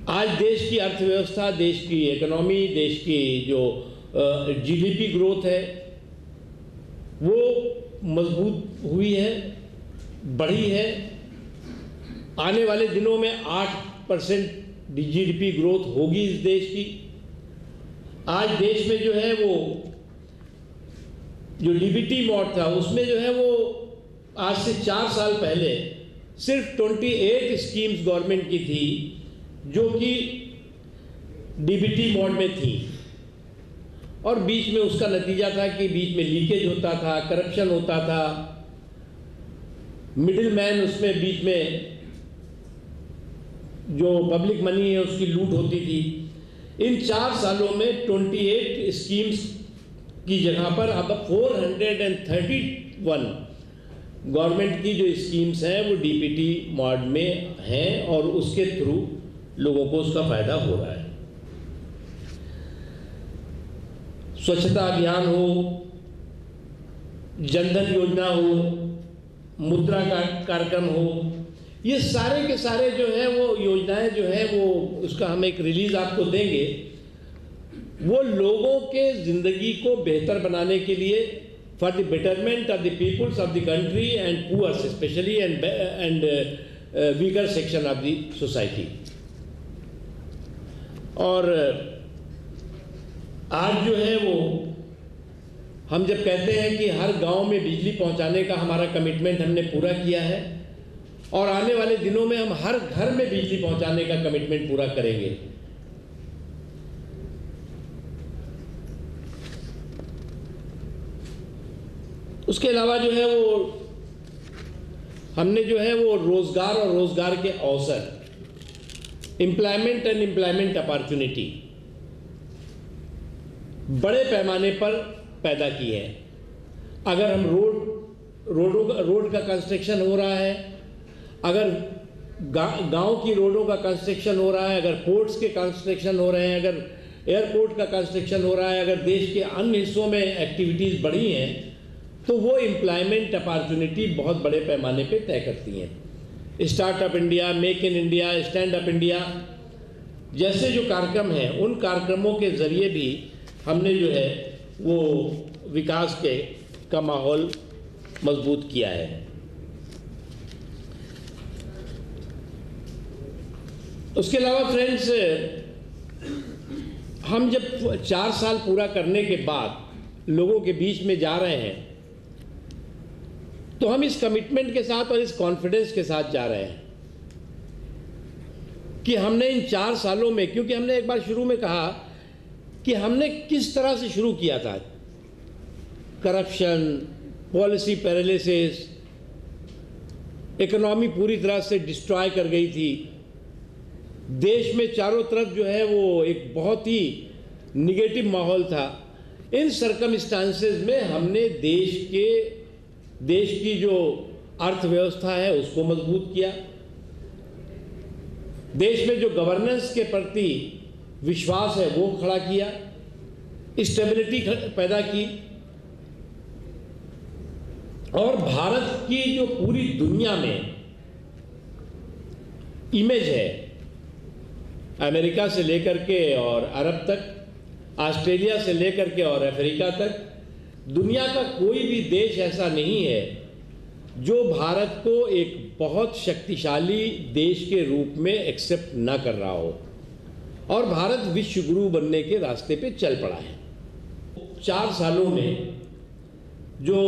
आज देश की अर्थव्यवस्था, देश की इकोनॉमी, देश की जो जीडीपी ग्रोथ है वो मजबूत हुई है, बढ़ी है। आने वाले दिनों में 8% जीडीपी ग्रोथ होगी इस देश की। आज देश में जो है वो जो डीबीटी मॉड था उसमें जो है वो आज से 4 साल पहले सिर्फ 28 स्कीम्स गवर्नमेंट की थी जो कि डीबीटी मोड में थी, और बीच में उसका नतीजा था कि बीच में लीकेज होता था, करप्शन होता था, मिडिल मैन उसमें बीच में जो पब्लिक मनी है उसकी लूट होती थी। इन 4 सालों में 28 स्कीम्स की जगह पर अब 431 गवर्नमेंट की जो स्कीम्स हैं वो डीबीटी मोड में हैं और उसके थ्रू लोगों को उसका फायदा हो रहा है। स्वच्छता अभियान हो, जनधन योजना हो, मुद्रा का कार्यक्रम हो, ये सारे के सारे जो है वो योजनाएं जो है वो उसका हम एक रिलीज आपको देंगे। वो लोगों के जिंदगी को बेहतर बनाने के लिए for the betterment of the peoples of the country and poors specially and weaker section of the society. और आज जो है वो हम जब कहते हैं कि हर गांव में बिजली पहुंचाने का हमारा कमिटमेंट हमने पूरा किया है और आने वाले दिनों में हम हर घर में बिजली पहुंचाने का कमिटमेंट पूरा करेंगे। उसके अलावा जो है वो हमने जो है वो रोजगार और रोजगार के अवसर, एम्प्लॉयमेंट एंड एम्प्लॉयमेंट अपॉर्चुनिटी बड़े पैमाने पर पैदा की है। अगर हम रोड का कंस्ट्रक्शन हो रहा है, अगर गांव की रोडों का कंस्ट्रक्शन हो रहा है, अगर पोर्ट्स के कंस्ट्रक्शन हो रहे हैं, अगर एयरपोर्ट का कंस्ट्रक्शन हो रहा है, अगर देश के अन्य हिस्सों में एक्टिविटीज़ बढ़ी हैं, तो वो एम्प्लॉयमेंट अपॉर्चुनिटी बहुत बड़े पैमाने पे तय करती हैं। Startup India, make in India, stand up India जैसे जो कार्यक्रम हैं, उन कार्यक्रमों के ज़रिए भी हमने जो है वो विकास का माहौल मजबूत किया है। उसके अलावा फ्रेंड्स, हम जब 4 साल पूरा करने के बाद लोगों के बीच में जा रहे हैं तो हम इस कमिटमेंट के साथ और इस कॉन्फिडेंस के साथ जा रहे हैं कि हमने इन 4 सालों में, क्योंकि हमने एक बार शुरू में कहा कि हमने किस तरह से शुरू किया था, करप्शन, पॉलिसी पैरालिसिस, इकोनॉमी पूरी तरह से डिस्ट्रॉय कर गई थी, देश में चारों तरफ जो है वो एक बहुत ही निगेटिव माहौल था। इन सर्कमस्टांसेस में हमने देश की जो अर्थव्यवस्था है उसको मजबूत किया, देश में जो गवर्नेंस के प्रति विश्वास है वो खड़ा किया, स्टेबिलिटी पैदा की, और भारत की जो पूरी दुनिया में इमेज है, अमेरिका से लेकर के और अरब तक, ऑस्ट्रेलिया से लेकर के और अफ्रीका तक, दुनिया का कोई भी देश ऐसा नहीं है जो भारत को एक बहुत शक्तिशाली देश के रूप में एक्सेप्ट ना कर रहा हो, और भारत विश्व गुरु बनने के रास्ते पे चल पड़ा है। 4 सालों में जो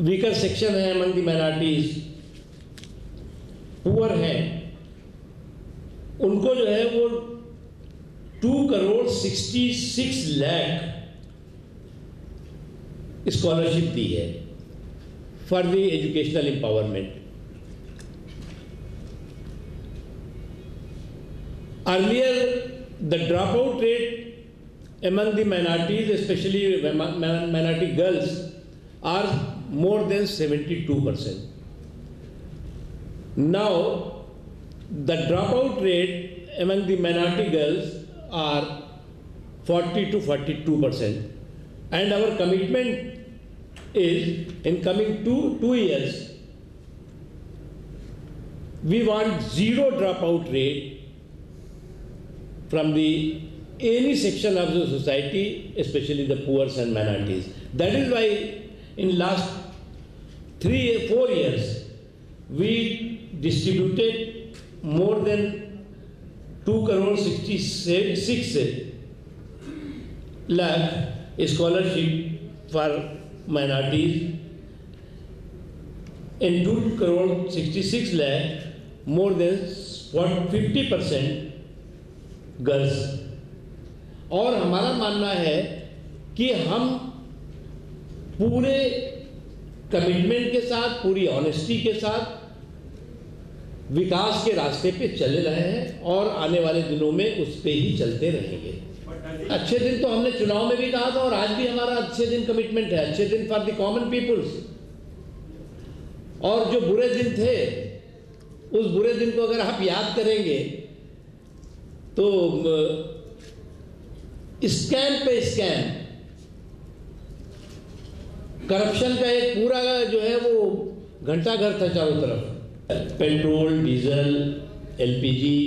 वीकर सेक्शन है, अमंग द माइनॉरिटीज, पुअर हैं, उनको जो है वो 2,66 लाख स्कॉलरशिप दी है for the educational empowerment. Earlier the drop out rate among the minorities, especially minority girls, are more than 72%. Now the dropout rate among the minority girls are 40 to 42%, and our commitment is in coming two years we want zero dropout rate from the any section of the society, especially the poor and minorities. That is why in last 3-4 years we distributed more than 2.66 lakh scholarship for minorities. In 2.66 lakh, more than 50% girls. और हमारा मानना है कि हम पूरे commitment के साथ, पूरी ऑनेस्टी के साथ विकास के रास्ते पे चल रहे हैं और आने वाले दिनों में उस पे ही चलते रहेंगे। अच्छे दिन तो हमने चुनाव में भी कहा था और आज भी हमारा अच्छे दिन कमिटमेंट है, अच्छे दिन फॉर द कॉमन पीपुल्स। और जो बुरे दिन थे, उस बुरे दिन को अगर आप याद करेंगे तो स्कैम पे स्कैम, करप्शन का एक पूरा जो है वो घंटाघर था चारों तरफ। पेट्रोल, डीजल, एलपीजी,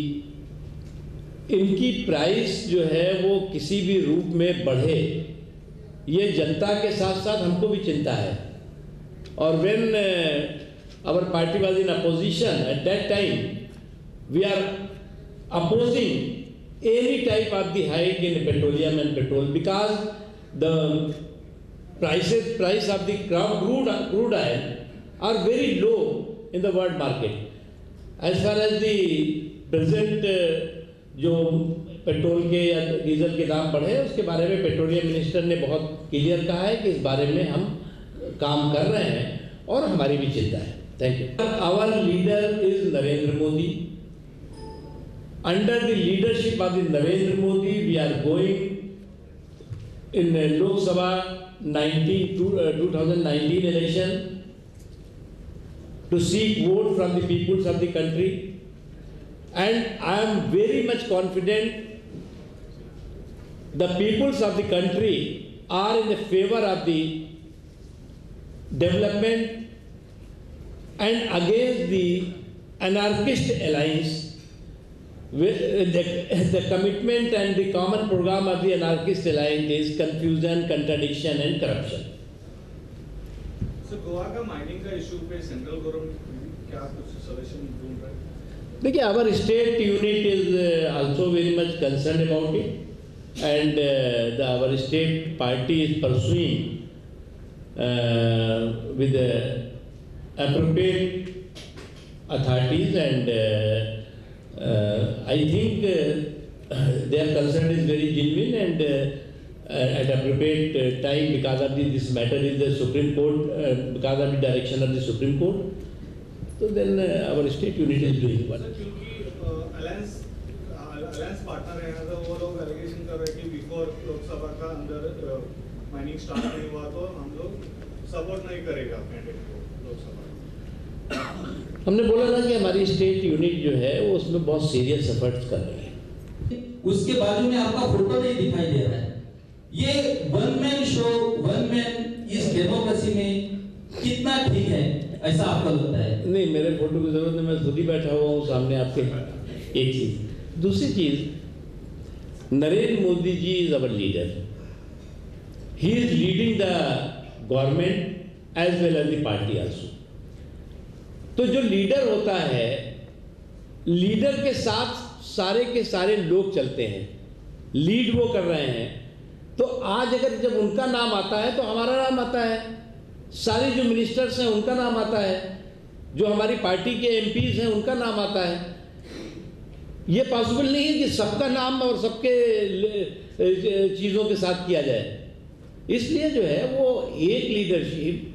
इनकी प्राइस जो है वो किसी भी रूप में बढ़े, ये जनता के साथ साथ हमको भी चिंता है। और when our party was in opposition at that time, we are opposing any type of the hike in petroleum and petrol, because the price of the crude oil are very low in the world market. As far as the present जो petrol के या diesel के दाम बढ़े, उसके बारे में petroleum minister ने बहुत क्लियर कहा है कि इस बारे में हम काम कर रहे हैं और हमारी भी चिंता है। Thank you. Our leader is Narendra Modi. Under the leadership of the Narendra Modi, we are going in Lok Sabha 2019 election to seek vote from the peoples of the country, and I am very much confident the peoples of the country are in the favor of the development and against the anarchist alliance. The commitment and the common program of the anarchist alliance is confusion, contradiction and corruption. So Goa का mining का issue पे central government क्या कुछ suggestion ढूंढ रहा है? देखिए, our state unit is also very much concerned about it, and our state party is pursuing with the appropriate authorities, and I think their concern is very genuine, and at appropriate time, because of this matter is the Supreme Court, because of the direction of the Supreme Court, so then our state unit is doing what. क्योंकि alliance partner है, तो वो लोग allegation कर रहे हैं कि before Lok Sabha का अंदर माइनिंग स्टार्ट नहीं हुआ तो हम लोग सपोर्ट नहीं करेगा कैंडिडेट को लोकसभा। हमने बोला ना कि हमारी स्टेट यूनिट जो है वो उसमें बहुत सीरियस एफर्ट्स कर रही है। उसके बाजू में आपका फोटो नहीं दिखाई दे रहा है। ये one man show, one man इस डेमोक्रेसी में कितना ठीक है, ऐसा आपको लगता है? नहीं, मेरे फोटो की जरूरत नहीं, मैं खुद ही बैठा हुआ हूँ सामने आपके। एक चीज। दूसरी चीज, Narendra Modi ji is our leader. He is leading the government as well as the party also. तो जो लीडर होता है, लीडर के साथ सारे के सारे लोग चलते हैं, लीड वो कर रहे हैं। तो आज अगर जब उनका नाम आता है तो हमारा नाम आता है, सारे जो मिनिस्टर्स हैं उनका नाम आता है, जो हमारी पार्टी के एमपीज हैं उनका नाम आता है। ये पॉसिबल नहीं है कि सबका नाम और सबके चीज़ों के साथ किया जाए। इसलिए जो है वो एक लीडरशिप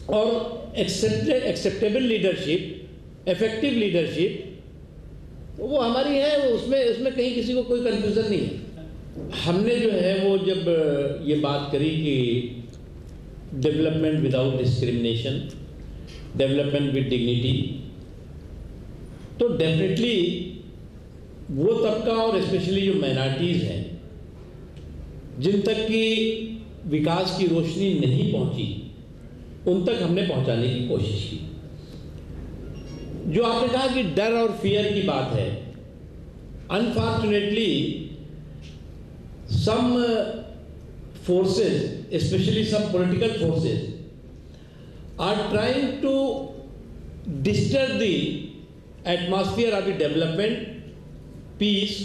और एक्सेप्टेबल लीडरशिप, इफेक्टिव लीडरशिप वो हमारी है, वो उसमें कहीं किसी को कोई कंफ्यूजन नहीं है। हमने जो है वो जब ये बात करी कि development without discrimination, development with dignity, तो डेफिनेटली वो तबका और स्पेशली जो माइनॉरिटीज़ हैं जिन तक की विकास की रोशनी नहीं पहुंची, उन तक हमने पहुंचाने की कोशिश की। जो आपने कहा कि डर और फियर की बात है, unfortunately some forces, especially some political forces, are trying to disturb the atmosphere of the development, peace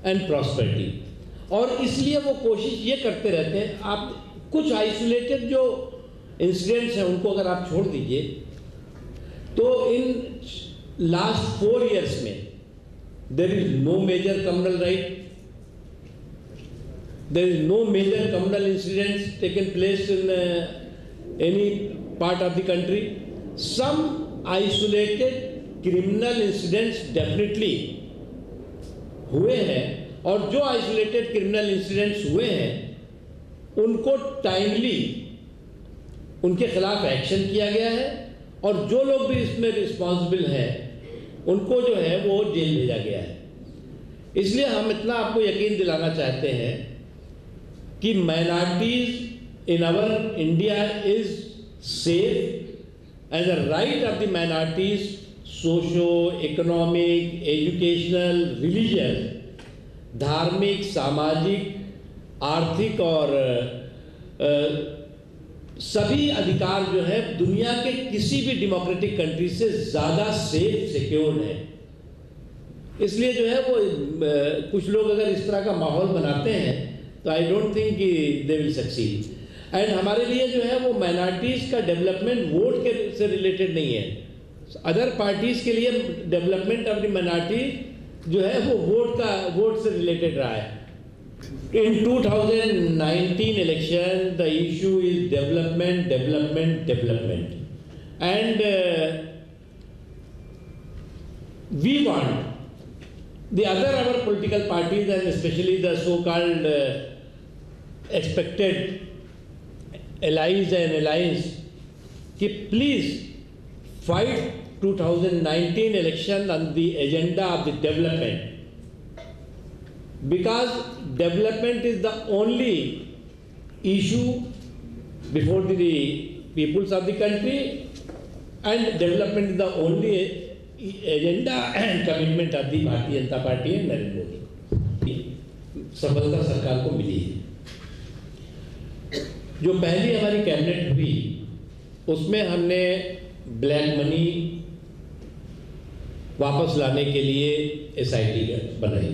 and prosperity. और इसलिए वो कोशिश ये करते रहते हैं, आप कुछ आइसोलेटेड जो इंसिडेंट्स हैं उनको अगर आप छोड़ दीजिए, तो इन लास्ट 4 years में there is no major communal right, there is no major communal incidents taken place in any part of the country. Some isolated criminal incidents definitely हुए हैं, और जो आइसोलेटेड क्रिमिनल इंसिडेंट्स हुए हैं उनको timely उनके खिलाफ एक्शन किया गया है, और जो लोग भी इसमें रिस्पॉन्सिबल हैं उनको जो है वो जेल भेजा गया है। इसलिए हम इतना आपको यकीन दिलाना चाहते हैं कि minorities in our India is safe, and the right of the minorities, socio economic, educational, religious, धार्मिक, सामाजिक, आर्थिक और सभी अधिकार जो है दुनिया के किसी भी डेमोक्रेटिक कंट्री से ज़्यादा सेफ, सिक्योर्ड है। इसलिए जो है वो कुछ लोग अगर इस तरह का माहौल बनाते हैं तो आई डोंट थिंक कि दे विल सक्सीड। एंड हमारे लिए जो है वो माइनॉरिटीज़ का डेवलपमेंट वोट के से रिलेटेड नहीं है। अदर पार्टीज़ के लिए डेवलपमेंट ऑफ द माइनॉरिटी जो है वो वोट से रिलेटेड रहा है। In 2019 election, the issue is development, development, development, and we want the other our political parties, and especially the so-called expected allies and alliance, कि please fight 2019 election on the agenda of the development. Because development is the only issue before the peoples of the country, and development is the only agenda and commitment of the Bharatiya Janata Party and Narendra Modi. सफलता सरकार को मिली है। जो पहली हमारी cabinet हुई उसमें हमने ब्लैक मनी वापस लाने के लिए SIT बनाई।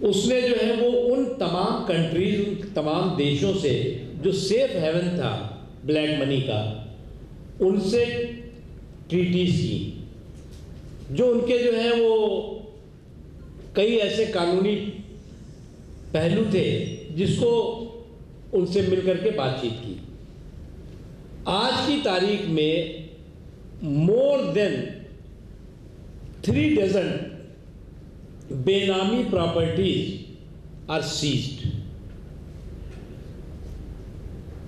उसने जो है वो उन तमाम कंट्रीज, उन तमाम देशों से जो सेफ हेवन था ब्लैक मनी का, उनसे ट्रीटीज की, जो उनके जो है वो कई ऐसे कानूनी पहलू थे जिसको उनसे मिलकर के बातचीत की। आज की तारीख में मोर देन 3 dozen बेनामी प्रॉपर्टीज आर सीज्ड,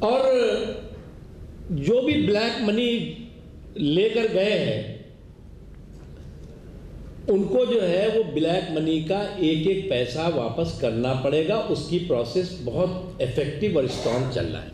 और जो भी ब्लैक मनी लेकर गए हैं उनको जो है वो ब्लैक मनी का एक एक पैसा वापस करना पड़ेगा। उसकी प्रोसेस बहुत इफेक्टिव और स्ट्रॉन्ग चल रहा है।